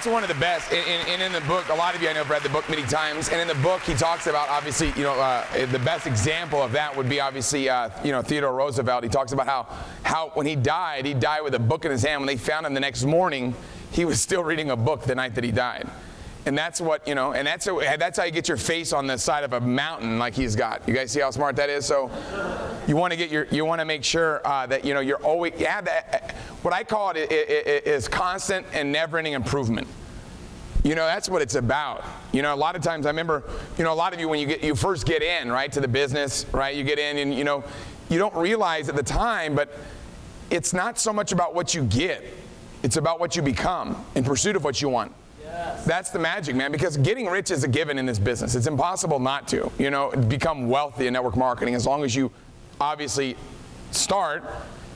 that's one of the best. And in the book, a lot of you I know have read the book many times. And in the book, he talks about, obviously, the best example of that would be, obviously, Theodore Roosevelt. He talks about how when he died with a book in his hand. When they found him the next morning, he was still reading a book the night that he died. And that's what, and that's how you get your face on the side of a mountain like he's got. You guys see how smart that is? So you want to make sure that, you're always, that, what I call it is constant and never-ending improvement. That's what it's about. A lot of times I remember, a lot of you, when you first get in, right, to the business, right, you get in and, you don't realize at the time, but it's not so much about what you get. It's about what you become in pursuit of what you want. Yes. That's the magic, man, because getting rich is a given in this business. It's impossible not to, become wealthy in network marketing. As long as you obviously start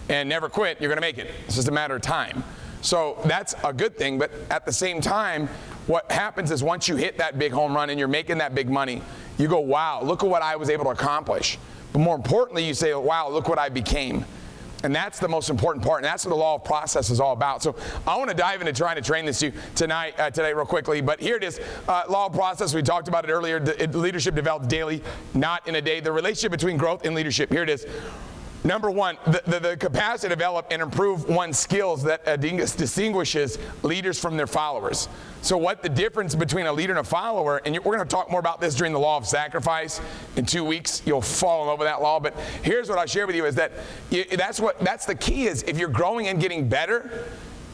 and never quit, you're going to make it. It's just a matter of time. So that's a good thing, but at the same time, what happens is once you hit that big home run and you're making that big money, you go, wow, look at what I was able to accomplish. But more importantly, you say, wow, look what I became. And that's the most important part, and that's what the law of process is all about. So I want to dive into trying to train this to you today real quickly. But here it is, law of process. We talked about it earlier. Leadership develops daily, not in a day. The relationship between growth and leadership. Here it is. Number one, the capacity to develop and improve one's skills that distinguishes leaders from their followers. So what the difference between a leader and a follower, and we're going to talk more about this during the law of sacrifice. In 2 weeks, you'll fall in love with that law. But here's what I'll share with you is that that's the key is if you're growing and getting better,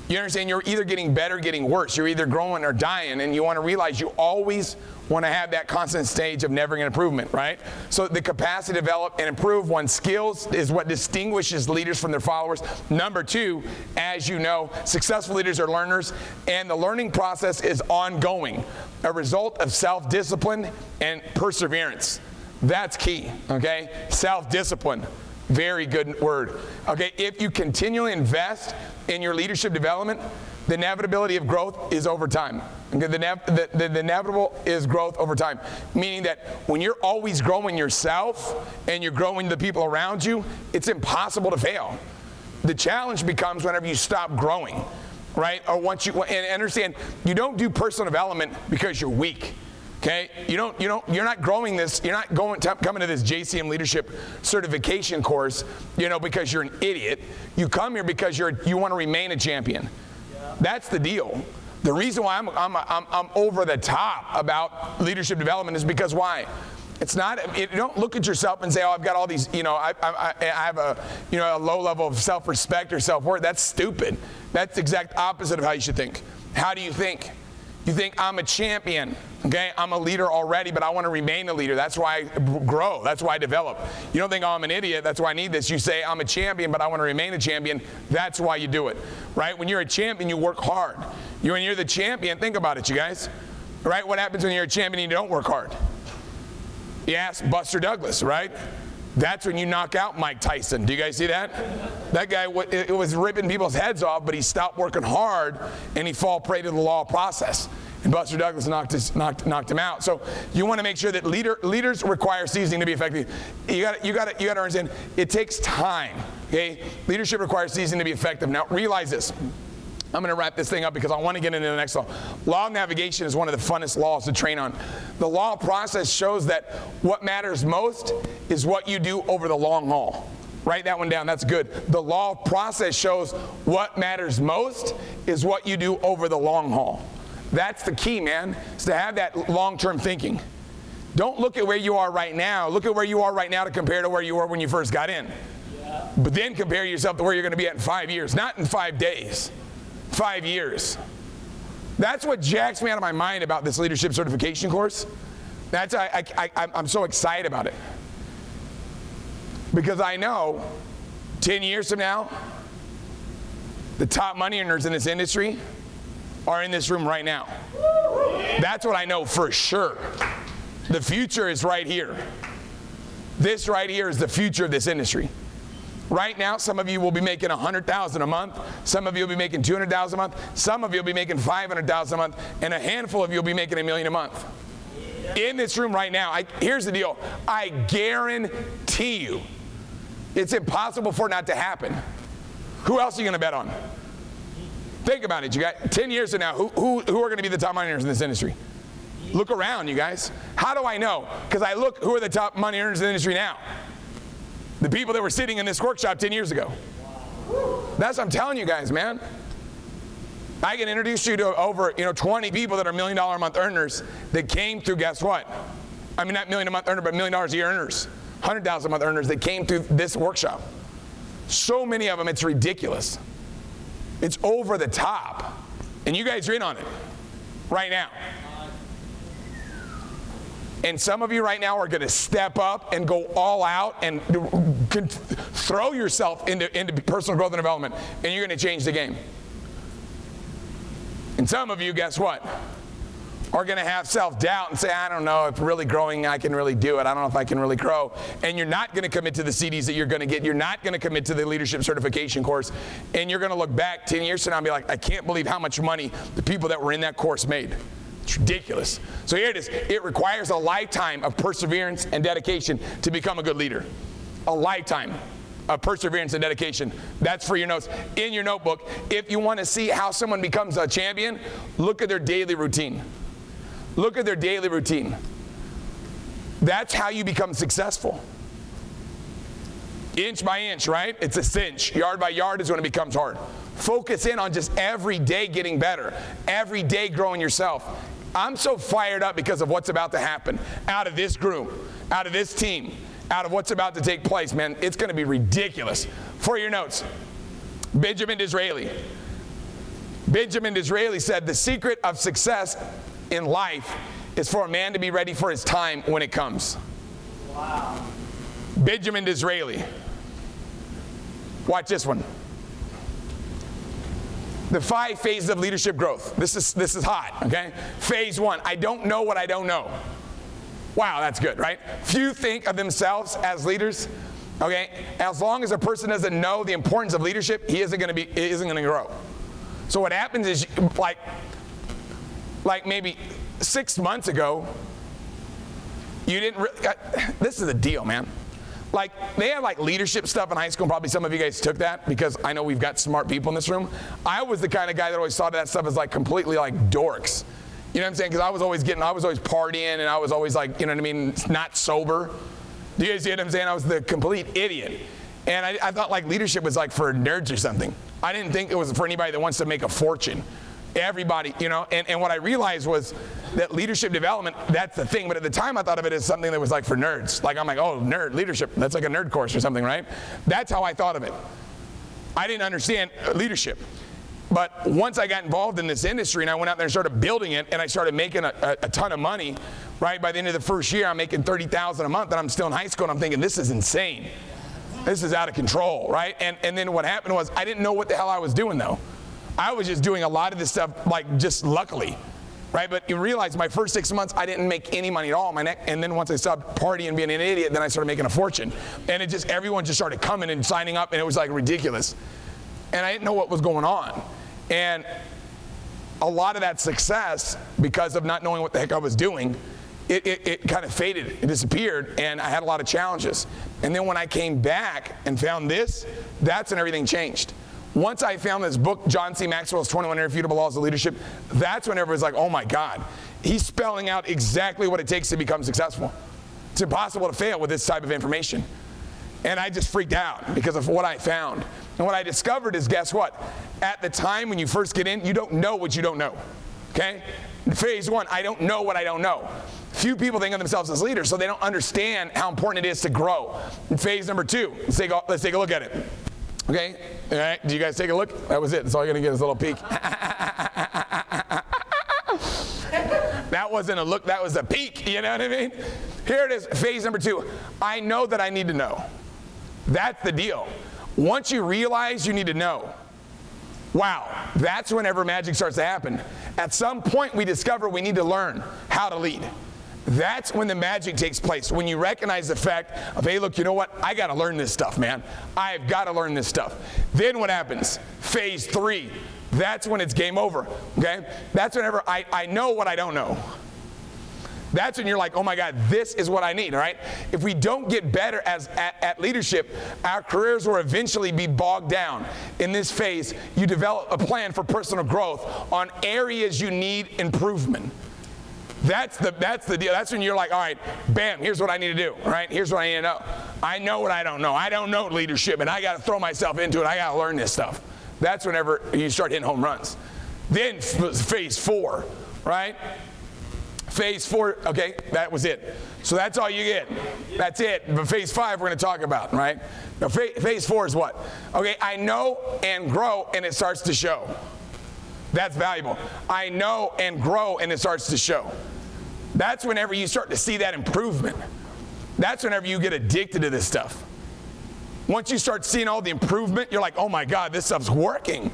you understand you're either getting better or getting worse. You're either growing or dying, and you want to realize you always want to have that constant stage of never-ending improvement, right? So the capacity to develop and improve one's skills is what distinguishes leaders from their followers. Number two, as you know, successful leaders are learners, and the learning process is ongoing, a result of self-discipline and perseverance. That's key, okay? Self-discipline. Very good word. Okay, if you continually invest in your leadership development, the inevitability of growth is over time. Okay, the inevitable is growth over time. Meaning that when you're always growing yourself and you're growing the people around you, it's impossible to fail. The challenge becomes whenever you stop growing, right? Or once you, and understand, you don't do personal development because you're weak. Okay, you're not growing this. You're not coming to this JCM leadership certification course, because you're an idiot. You come here because you want to remain a champion. Yeah. That's the deal. The reason why I'm over the top about leadership development is because why? It's not. You don't look at yourself and say, "Oh, I've got all these." I have a low level of self-respect or self-worth. That's stupid. That's the exact opposite of how you should think. How do you think? You think I'm a champion, okay? I'm a leader already, but I want to remain a leader. That's why I grow. That's why I develop. You don't think, oh, I'm an idiot. That's why I need this. You say, I'm a champion, but I want to remain a champion. That's why you do it, right? When you're a champion, you work hard. When you're the champion, think about it, you guys, right? What happens when you're a champion and you don't work hard? You ask Buster Douglas, right? That's when you knock out Mike Tyson. Do you guys see that? That guy was ripping people's heads off, but he stopped working hard, and he fell prey to the law of process. And Buster Douglas knocked him out. So you want to make sure that leaders require seasoning to be effective. You got to understand, it takes time. Okay, leadership requires seasoning to be effective. Now realize this. I'm going to wrap this thing up because I want to get into the next law. Law of navigation is one of the funnest laws to train on. The law of process shows that what matters most is what you do over the long haul. Write that one down. That's good. The law of process shows what matters most is what you do over the long haul. That's the key, man, is to have that long-term thinking. Don't look at where you are right now. Look at where you are right now to compare to where you were when you first got in. Yeah. But then compare yourself to where you're going to be at in 5 years, not in 5 days. 5 years. That's what jacks me out of my mind about this leadership certification course. That's I'm so excited about it. Because I know 10 years from now, the top money earners in this industry are in this room right now. That's what I know for sure. The future is right here. This right here is the future of this industry. Right now, some of you will be making $100,000 a month. Some of you will be making $200,000 a month. Some of you will be making $500,000 a month. And a handful of you will be making $1 million a month. In this room right now, here's the deal. I guarantee you, it's impossible for it not to happen. Who else are you going to bet on? Think about it, you guys. 10 years from now, who are going to be the top money earners in this industry? Look around, you guys. How do I know? Because I look, who are the top money earners in the industry now? The people that were sitting in this workshop 10 years ago. That's what I'm telling you guys, man. I can introduce you to over 20 people that are $1 million a month earners that came through, guess what? I mean, not million a month earner, but $1 million a year earners. 100,000 a month earners that came through this workshop. So many of them, it's ridiculous. It's over the top. And you guys are in on it right now. And some of you right now are going to step up and go all out and throw yourself into personal growth and development, and you're going to change the game. And some of you, guess what, are going to have self-doubt and say, I don't know if really growing I can really do it. I don't know if I can really grow. And you're not going to commit to the CDs that you're going to get. You're not going to commit to the leadership certification course. And you're going to look back 10 years from now and be like, I can't believe how much money the people that were in that course made. It's ridiculous. So here it is. It requires a lifetime of perseverance and dedication to become a good leader. A lifetime of perseverance and dedication. That's for your notes. In your notebook, if you want to see how someone becomes a champion, look at their daily routine. Look at their daily routine. That's how you become successful. Inch by inch, right? It's a cinch. Yard by yard is when it becomes hard. Focus in on just every day getting better. Every day growing yourself. I'm so fired up because of what's about to happen. Out of this group, out of this team, out of what's about to take place, man. It's going to be ridiculous. For your notes, Benjamin Disraeli. Benjamin Disraeli said, the secret of success in life is for a man to be ready for his time when it comes. Wow. Benjamin Disraeli. Watch this one. The 5 phases of leadership growth. This is hot, okay? Phase 1, I don't know what I don't know. Wow, that's good, right? Few think of themselves as leaders, okay? As long as a person doesn't know the importance of leadership, he isn't going to grow. So what happens is, like maybe 6 months ago, you didn't really, this is the deal, man. Like, they have like leadership stuff in high school, and probably some of you guys took that because I know we've got smart people in this room. I was the kind of guy that always saw that stuff as like completely like dorks. You know what I'm saying? Because I was always partying, and I was always like, you know what I mean, not sober. Do you guys see what I'm saying? I was the complete idiot. And I thought like leadership was like for nerds or something. I didn't think it was for anybody that wants to make a fortune. Everybody, and what I realized was that leadership development, that's the thing. But at the time, I thought of it as something that was like for nerds. Like, I'm like, oh, nerd, leadership, that's like a nerd course or something, right? That's how I thought of it. I didn't understand leadership. But once I got involved in this industry and I went out there and started building it, and I started making a ton of money, right? By the end of the first year, I'm making $30,000 a month, and I'm still in high school, and I'm thinking, this is insane. This is out of control, right? And then what happened was, I didn't know what the hell I was doing, though. I was just doing a lot of this stuff, like, just luckily, right? But you realize my first 6 months, I didn't make any money at all. And then once I stopped partying and being an idiot, then I started making a fortune. And everyone just started coming and signing up, and it was like ridiculous. And I didn't know what was going on. And a lot of that success, because of not knowing what the heck I was doing, it kind of faded, it disappeared, and I had a lot of challenges. And then when I came back and found this, that's when everything changed. Once I found this book, John C. Maxwell's 21 Irrefutable Laws of Leadership, that's when everyone's like, oh my God, he's spelling out exactly what it takes to become successful. It's impossible to fail with this type of information. And I just freaked out because of what I found. And what I discovered is, guess what? At the time when you first get in, you don't know what you don't know, okay? Phase 1, I don't know what I don't know. Few people think of themselves as leaders, so they don't understand how important it is to grow. In phase number 2, let's take a look at it. Okay, all right, did you guys take a look? That was it, that's all you're gonna get is a little peek. That wasn't a look, that was a peek, you know what I mean? Here it is, phase number 2. I know that I need to know. That's the deal. Once you realize you need to know, wow, that's whenever magic starts to happen. At some point we discover we need to learn how to lead. That's when the magic takes place, when you recognize the fact of, hey, look, you know what? I got to learn this stuff, man. I've got to learn this stuff. Then what happens? Phase 3. That's when it's game over, okay? That's whenever I know what I don't know. That's when you're like, oh my God, this is what I need, all right? If we don't get better at leadership, our careers will eventually be bogged down. In this phase, you develop a plan for personal growth on areas you need improvement. That's the deal. That's when you're like, all right, bam, here's what I need to do, all right? Here's what I need to know. I know what I don't know. I don't know leadership, and I got to throw myself into it. I got to learn this stuff. That's whenever you start hitting home runs. Then phase 4, right? Phase 4, okay, that was it. So that's all you get. That's it. But phase 5 we're going to talk about, right? Now, phase 4 is what? Okay, I know and grow, and it starts to show. That's valuable. I know and grow, and it starts to show. That's whenever you start to see that improvement. That's whenever you get addicted to this stuff. Once you start seeing all the improvement, you're like, oh my God, this stuff's working.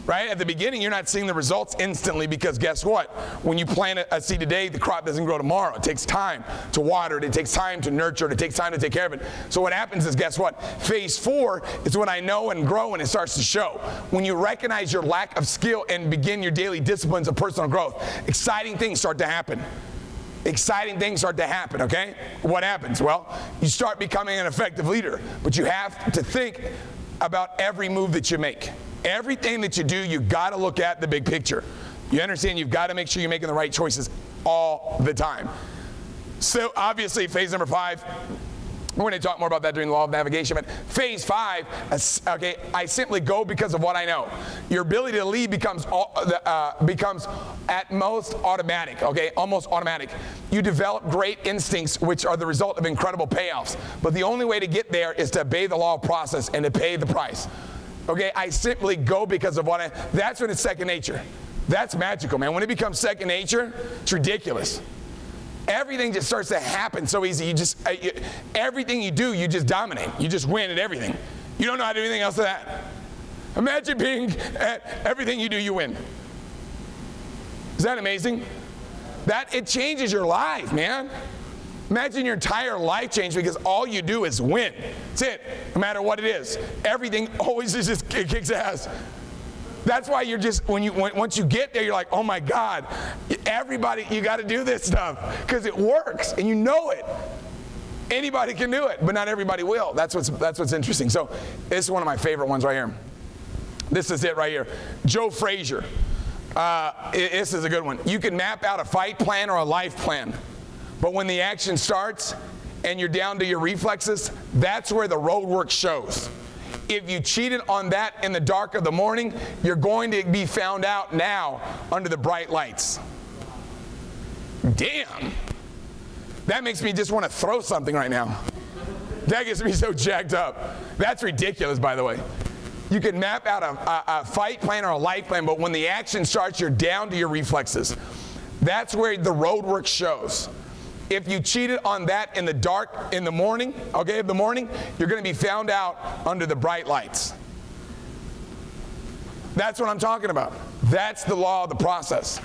Right? At the beginning, you're not seeing the results instantly because guess what? When you plant a seed today, the crop doesn't grow tomorrow. It takes time to water it. It takes time to nurture it. It takes time to take care of it. So what happens is, guess what? Phase 4 is when I know and grow and it starts to show. When you recognize your lack of skill and begin your daily disciplines of personal growth, exciting things start to happen. Exciting things start to happen, okay? What happens? Well, you start becoming an effective leader, but you have to think about every move that you make. Everything that you do, you got to look at the big picture. You understand? You've got to make sure you're making the right choices all the time. So obviously, phase number 5, we're going to talk more about that during the law of navigation, but phase 5, okay, I simply go because of what I know. Your ability to lead becomes at most automatic, okay, almost automatic. You develop great instincts, which are the result of incredible payoffs. But the only way to get there is to obey the law of process and to pay the price. Okay, I simply go because of what that's when it's second nature. That's magical, man. When it becomes second nature, it's ridiculous. Everything just starts to happen so easy. Everything you do, you just dominate. You just win at everything. You don't know how to do anything else than that. Imagine being at everything you do, you win. Is that amazing? It changes your life, man. Imagine your entire life change because all you do is win. That's it. No matter what it is. Everything always just kicks ass. That's why you're just, once you get there, you're like, oh my God, everybody, you got to do this stuff because it works and you know it. Anybody can do it, but not everybody will. That's what's interesting. So this is one of my favorite ones right here. This is it right here. Joe Frazier. This is a good one. You can map out a fight plan or a life plan. But when the action starts and you're down to your reflexes, that's where the road work shows. If you cheated on that in the dark of the morning, you're going to be found out now under the bright lights. Damn. That makes me just want to throw something right now. That gets me so jacked up. That's ridiculous, by the way. You can map out a fight plan or a life plan, but when the action starts, you're down to your reflexes. That's where the road work shows. If you cheated on that in the dark, in the morning, okay, you're going to be found out under the bright lights. That's what I'm talking about. That's the law of the process.